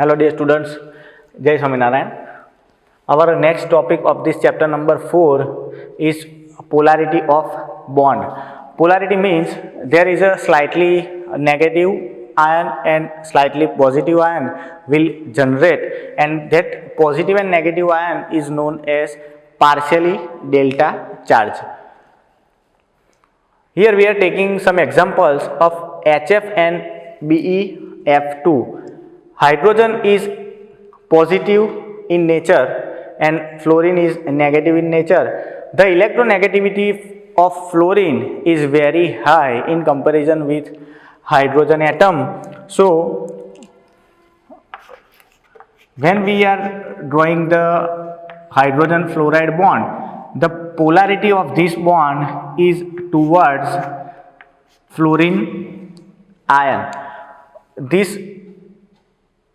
Hello dear students, Jai Swaminarayan. Our next topic of this chapter number 4 is polarity of bond. Polarity means there is a slightly negative ion and slightly positive ion will generate, and that positive and negative ion is known as partially delta charge. Here we are taking some examples of HF and BeF2. Hydrogen is positive in nature and fluorine is negative in nature. The electronegativity of fluorine is very high in comparison with hydrogen atom. So, when we are drawing the hydrogen fluoride bond, the polarity of this bond is towards fluorine ion. This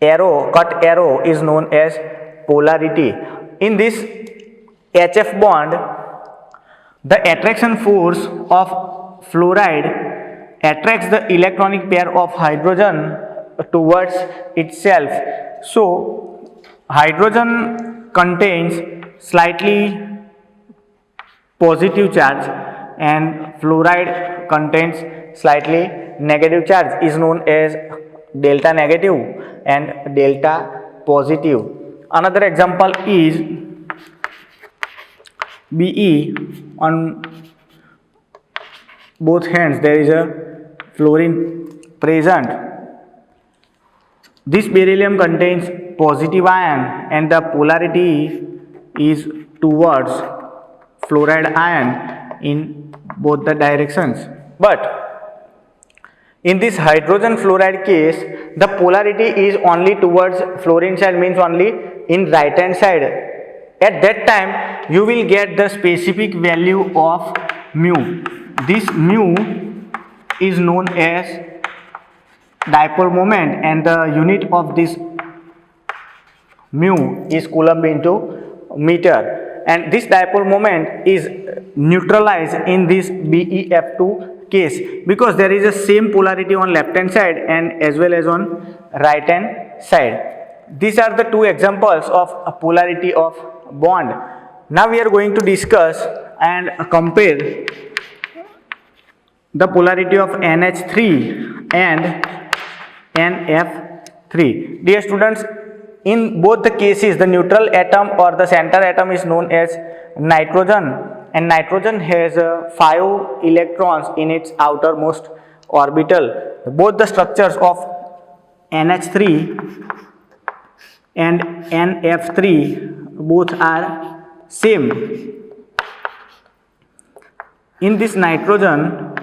arrow, cut arrow, is known as polarity. In this HF bond, the attraction force of fluoride attracts the electronic pair of hydrogen towards itself. So, hydrogen contains slightly positive charge and fluoride contains slightly negative charge, is known as delta negative and delta positive. Another example is Be. On both hands there is a fluorine present. This beryllium contains positive ion and the polarity is towards fluoride ion in both the directions. But in this hydrogen fluoride case, the polarity is only towards fluorine side, means only in right hand side. At that time, you will get the specific value of mu. This mu is known as dipole moment, and the unit of this mu is coulomb into meter. And this dipole moment is neutralized in this BeF2 case because there is a same polarity on left hand side and as well as on right hand side. These are the two examples of a polarity of bond. Now we are going to discuss and compare the polarity of NH3 and NF3. Dear students, in both the cases the neutral atom or the center atom is known as nitrogen, and nitrogen has 5 electrons in its outermost orbital. Both the structures of NH3 and NF3 both are same. In this nitrogen,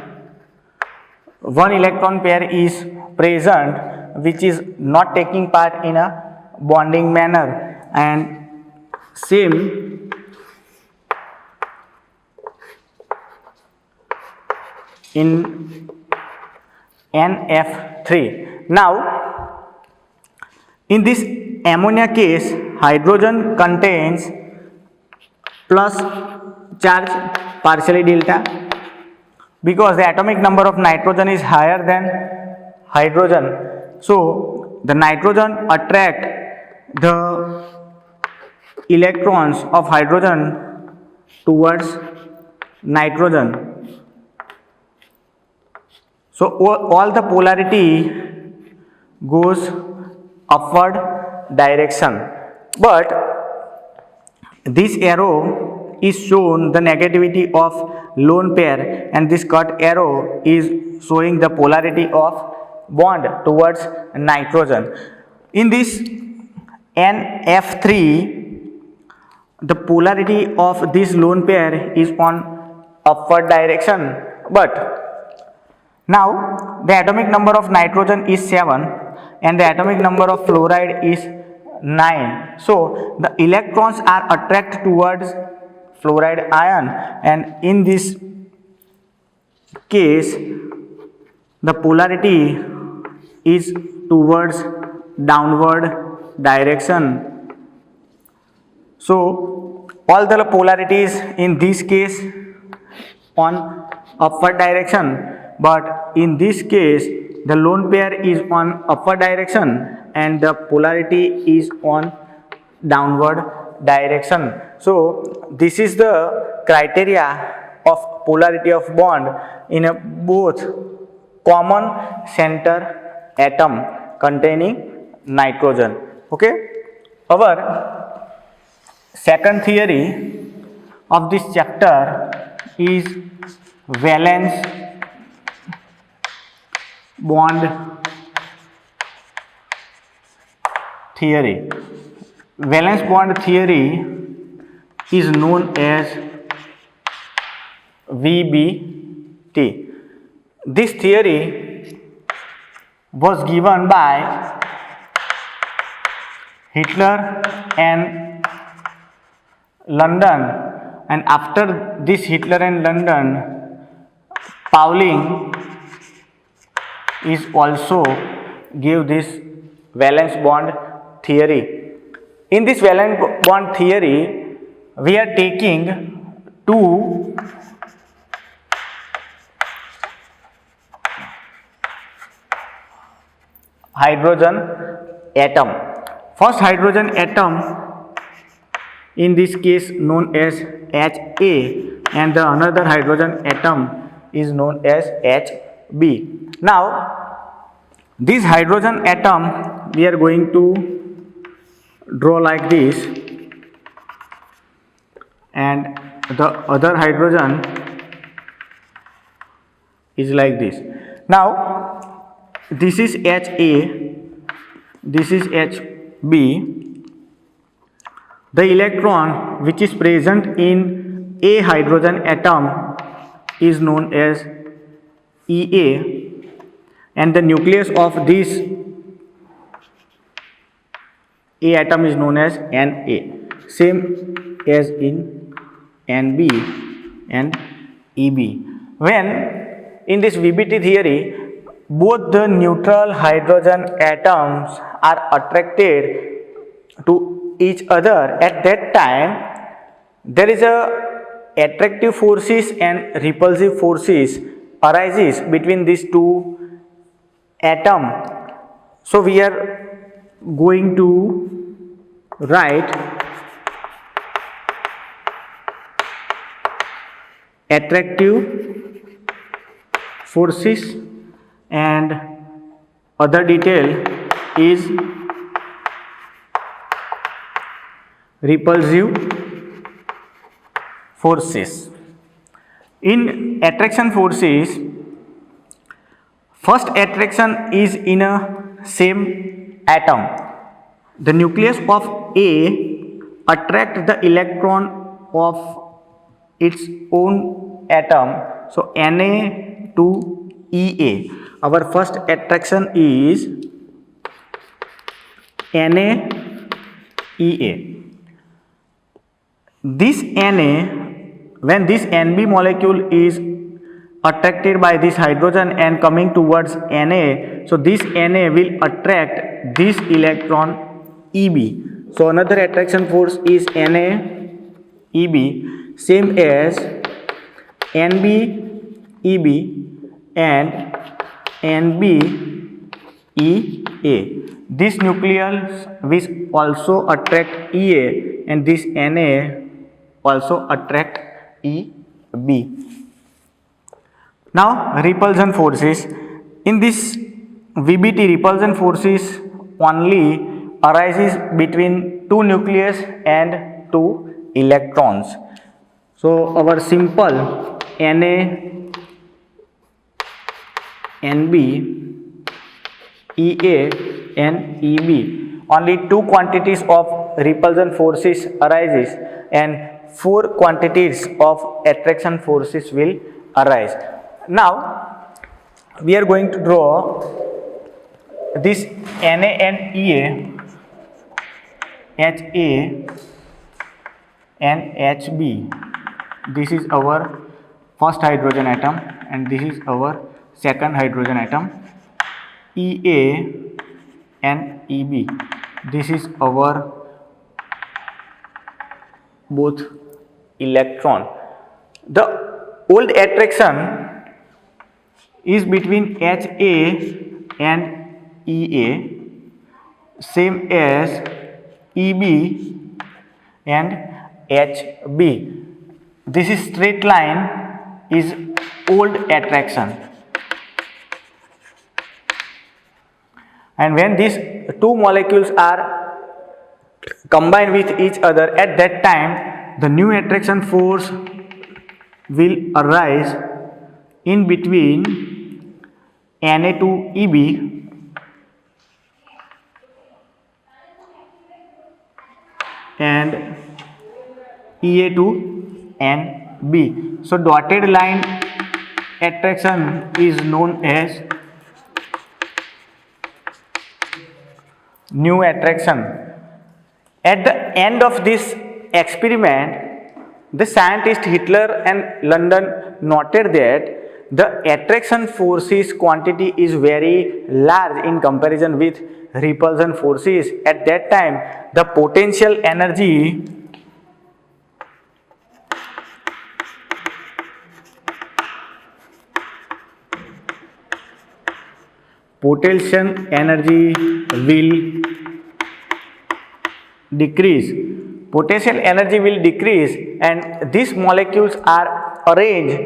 one electron pair is present which is not taking part in a bonding manner, and same in NF3. Now, in this ammonia case, hydrogen contains plus charge partially delta because the atomic number of nitrogen is higher than hydrogen. So, the nitrogen attract the electrons of hydrogen towards nitrogen. So, all the polarity goes upward direction, but this arrow is shown the negativity of lone pair and this cut arrow is showing the polarity of bond towards nitrogen. In this NF3, the polarity of this lone pair is on upward direction, but now the atomic number of nitrogen is 7 and the atomic number of fluoride is 9. So the electrons are attracted towards fluoride ion, and in this case the polarity is towards downward direction. So all the polarities in this case on upward direction, but in this case the lone pair is on upward direction and the polarity is on downward direction. So this is the criteria of polarity of bond in a both common center atom containing nitrogen. Okay, our second theory of this chapter is valence bond theory. Valence bond theory is known as VBT. This theory was given by Hitler and London, and after this Hitler and London, Pauling is also give this valence bond theory. In this valence bond theory, we are taking two hydrogen atom. First hydrogen atom in this case known as Ha, and the another hydrogen atom is known as Hb. Now this hydrogen atom we are going to draw like this, and the other hydrogen is like this. Now this is Ha, this is Hb. The electron which is present in a hydrogen atom is known as Ea, and the nucleus of this A atom is known as Na, same as in Nb and Eb. When in this VBT theory, both the neutral hydrogen atoms are attracted to each other, at that time there is a attractive forces and repulsive forces arises between these two atoms. So we are going to write attractive forces, and other detail is repulsive forces. In attraction forces, first attraction is in a same atom. The nucleus of A attract the electron of its own atom, so Na to Ea. Our first attraction is Na Ea. This Na, when this Nb molecule is attracted by this hydrogen and coming towards Na, so this Na will attract this electron Eb. So another attraction force is Na Eb, same as Nb Eb and Nb Ea. This nucleus which also attract Ea, and this Na also attract Eb. Now repulsion forces. In this VBT, repulsion forces only arises between two nucleus and two electrons. So our simple Na Nb Ea and Eb, only two quantities of repulsion forces arises and four quantities of attraction forces will arise. Now we are going to draw this Na and Ea, Ha and Hb. This is our first hydrogen atom and this is our second hydrogen atom. Ea and Eb, this is our both electron. The old attraction is between Ha and Ea, same as EB and HB. This is straight line is old attraction, and when these two molecules are combined with each other, at that time the new attraction force will arise in between Na2EB and Ea2NB. So dotted line attraction is known as new attraction. At the end of this experiment, the scientist Hitler and London noted that the attraction forces quantity is very large in comparison with repulsion forces. At that time, the potential energy will decrease. Potential energy will decrease, and these molecules are arranged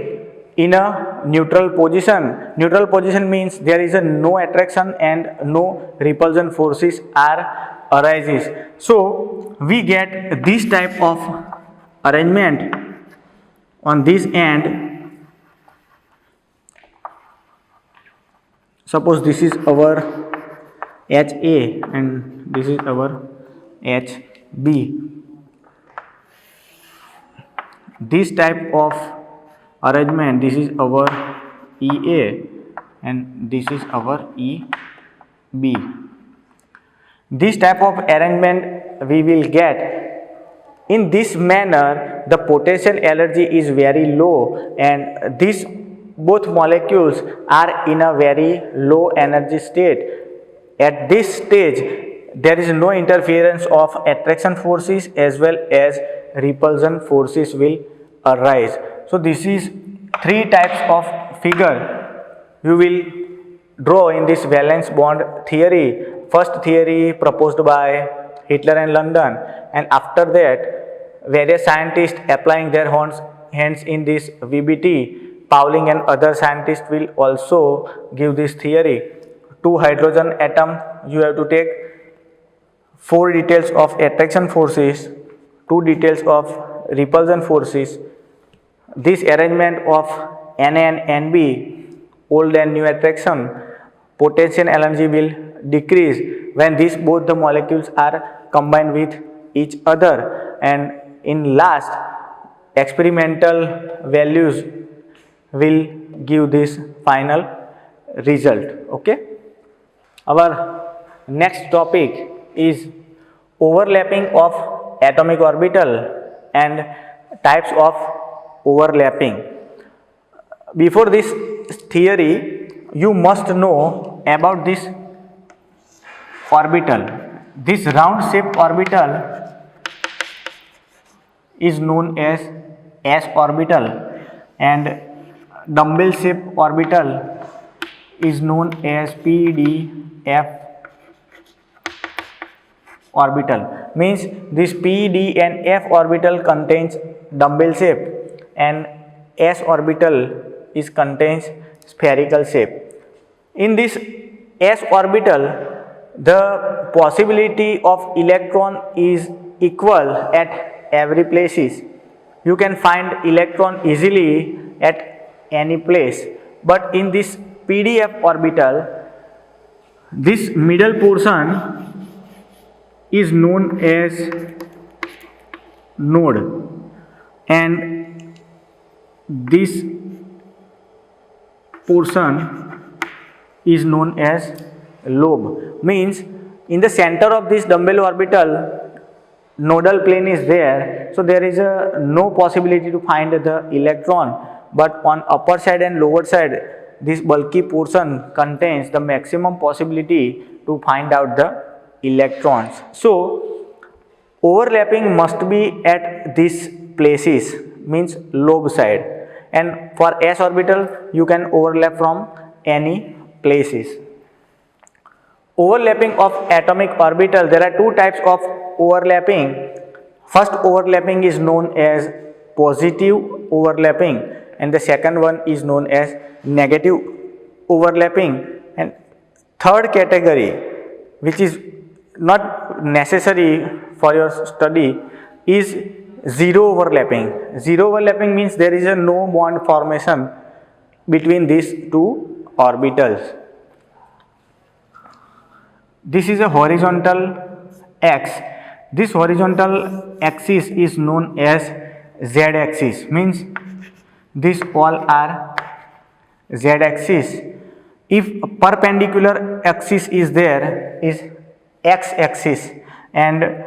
in a neutral position. Neutral position means there is a no attraction and no repulsion forces are arises. So we get this type of arrangement on this end. Suppose this is our HA and this is our HB. This type of arrangement, this is our EA and this is our EB. This type of arrangement we will get. In this manner, the potential energy is very low, and these both molecules are in a very low energy state. At this stage, there is no interference of attraction forces as well as repulsion forces will arise. So this is three types of figure you will draw in this valence bond theory. First theory proposed by Hitler and London, and after that various scientists applying their hands in this VBT. Pauling and other scientists will also give this theory. 2 hydrogen atom you have to take, 4 details of attraction forces, 2 details of repulsion forces. This arrangement of Na and Nb, old and new attraction, potential energy will decrease when these both the molecules are combined with each other, and in last experimental values will give this final result. Okay. Our next topic is overlapping of atomic orbital and types of overlapping. Before this theory, you must know about this orbital. This round shaped orbital is known as s orbital, and dumbbell shaped orbital is known as pdf orbital. Means this p, d and f orbital contains dumbbell shape and s orbital is contains spherical shape. In this s orbital, the possibility of electron is equal at every places. You can find electron easily at any place, but in this pdf orbital, this middle portion is known as node, and this portion is known as lobe. Means in the center of this dumbbell orbital, nodal plane is there, so there is no possibility to find the electron, but on upper side and lower side, this bulky portion contains the maximum possibility to find out the electrons. So overlapping must be at these places, means lobe side, and for s orbital you can overlap from any places. Overlapping of atomic orbital. There are two types of overlapping. First overlapping is known as positive overlapping, and the second one is known as negative overlapping. And third category, which is not necessary for your study, is zero overlapping. Zero overlapping means there is a no bond formation between these two orbitals. This is a horizontal x. This horizontal axis is known as z axis, means these all are z axis. If perpendicular axis is there, is x axis, and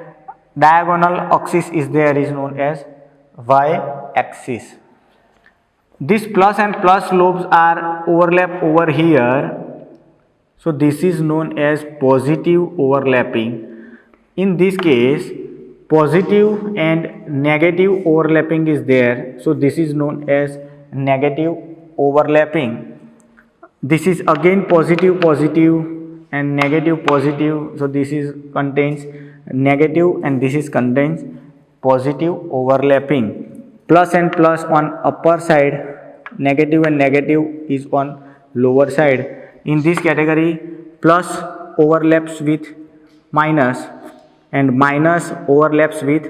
diagonal axis is there, is known as y axis. This plus and plus lobes are overlap over here, so this is known as positive overlapping. In this case, positive and negative overlapping is there, so this is known as negative overlapping. This is again positive positive and negative positive, so this is contains negative and this is contains positive overlapping. Plus and plus on upper side, negative and negative is on lower side. In this category, plus overlaps with minus and minus overlaps with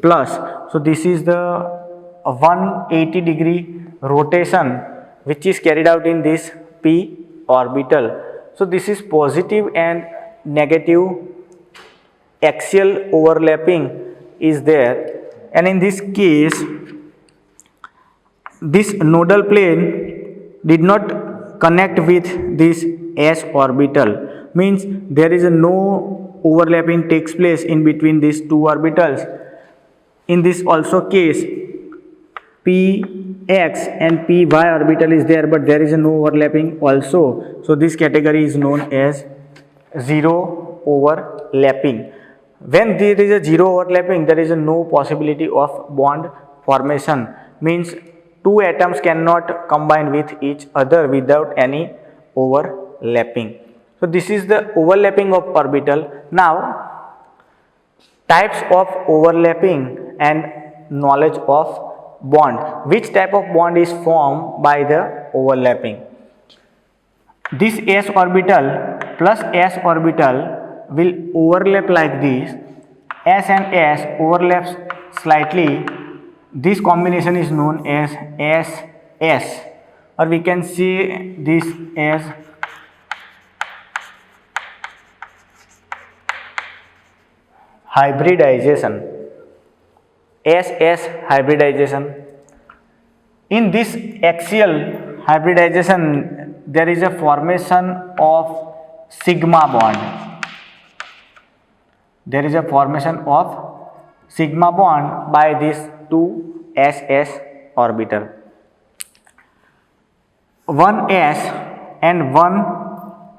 plus. So this is the 180-degree rotation which is carried out in this p orbital. So this is positive and negative axial overlapping is there, and in this case this nodal plane did not connect with this s orbital, means there is a no overlapping takes place in between these two orbitals. In this also case, px and py orbital is there, but there is a no overlapping also, so this category is known as zero overlapping. When there is a zero overlapping, there is a no possibility of bond formation, means two atoms cannot combine with each other without any overlapping. So this is the overlapping of orbital. Now, types of overlapping and knowledge of bond. Which type of bond is formed by the overlapping? This s orbital plus s orbital will overlap like this. S and s overlaps slightly. This combination is known as SS, or we can see this as hybridization. SS hybridization. In this axial hybridization, there is a formation of sigma bond. There is a formation of sigma bond by these two SS orbital. One S and one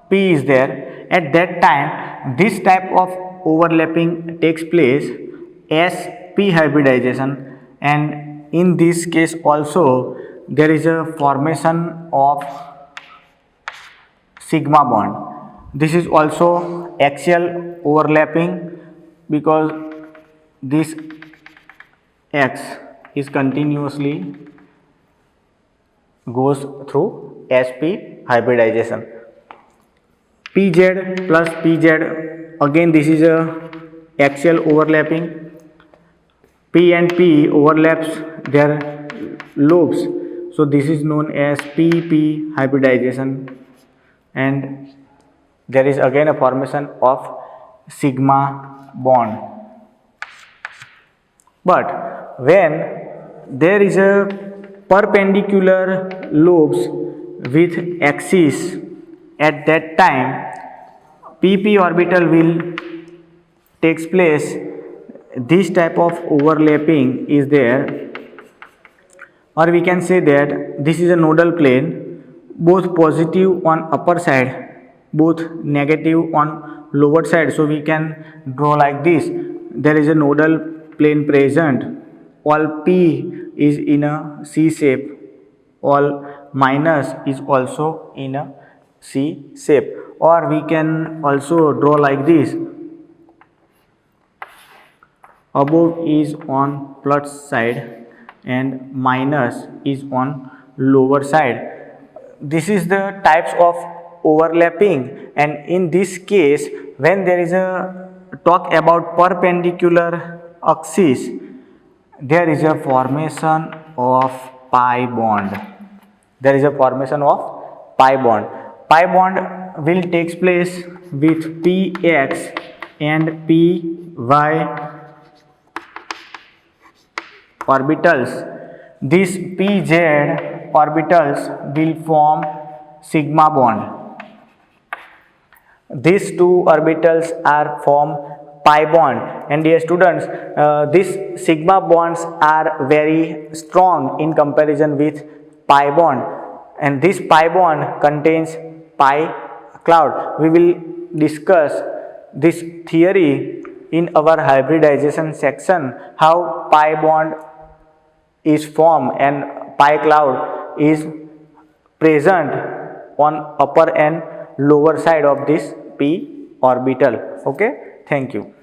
P is there. At that time, this type of overlapping takes place, SP hybridization, and in this case also there is a formation of sigma bond. This is also axial overlapping because this X is continuously goes through SP hybridization. PZ plus PZ, again this is a axial overlapping. P and P overlaps their lobes, so this is known as PP hybridization, and there is again a formation of sigma bond. But when there is a perpendicular lobes with axis, at that time PP orbital will takes place. This type of overlapping is there, or we can say that this is a nodal plane, both positive on upper side, both negative on lower side. So we can draw like this. There is a nodal plane present. All P is in a C shape, all minus is also in a C shape. or we can also draw like this. Above is on plus side and minus is on lower side. This is the types of overlapping, and in this case when there is a talk about perpendicular axis, there is a formation of pi bond. There is a formation of pi bond. Pi bond will takes place with px and py orbitals. These pz orbitals will form sigma bond. These two orbitals are form pi bond, and dear students, these sigma bonds are very strong in comparison with pi bond, and this pi bond contains pi cloud. We will discuss this theory in our hybridization section, how pi bond is formed and pi cloud is present on upper and lower side of this p orbital. Okay, thank you.